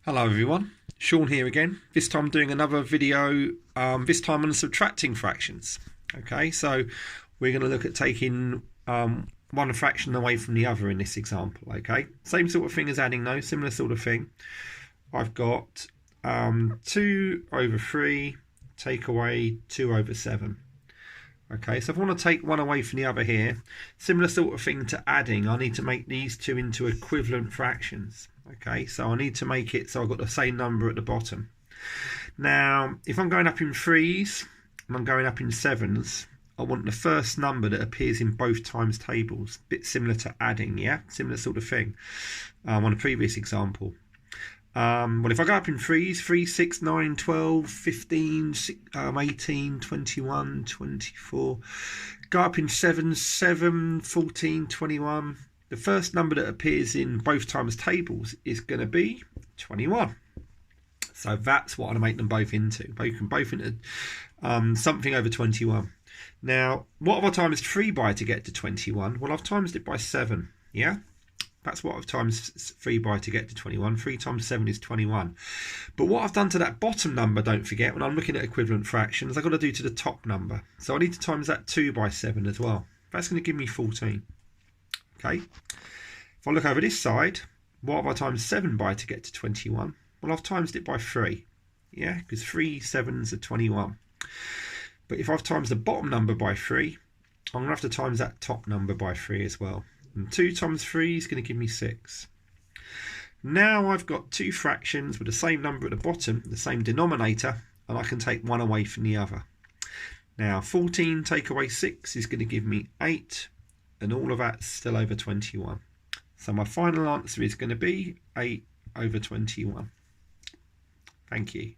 Hello everyone, Sean here again. This time doing another video, this time on subtracting fractions. Okay, so we're going to look at taking one fraction away from the other in this example. Okay, same sort of thing as adding though, similar sort of thing. I've got 2 over 3 take away 2 over 7. Okay, so if I want to take one away from the other here, similar sort of thing to adding, I need to make these two into equivalent fractions. Okay, so I need to make it so I've got the same number at the bottom. Now, if I'm going up in 3s and I'm going up in 7s, I want the first number that appears in both times tables. A bit similar to adding, yeah? Similar sort of thing on a previous example. Well, if I go up in 3s, 3, 6, 9, 12, 15, 18, 21, 24. Go up in 7s, 7, 14, 21. The first number that appears in both times tables is going to be 21. So that's what I'm going to make them both into. Both into something over 21. Now, what have I times 3 by to get to 21? Well, I've times it by 7. Yeah? That's what I've times 3 by to get to 21. 3 times 7 is 21. But what I've done to that bottom number, don't forget, when I'm looking at equivalent fractions, I've got to do to the top number. So I need to times that 2 by 7 as well. That's going to give me 14. Okay. If I look over this side, what have I times 7 by to get to 21? Well, I've times it by 3. Yeah, because 3 7s are 21. But if I've times the bottom number by 3, I'm going to have to times that top number by 3 as well. And 2 times 3 is going to give me 6. Now I've got two fractions with the same number at the bottom, the same denominator, and I can take one away from the other. Now 14 take away 6 is going to give me 8, and all of that's still over 21. So my final answer is going to be 8 over 21. Thank you.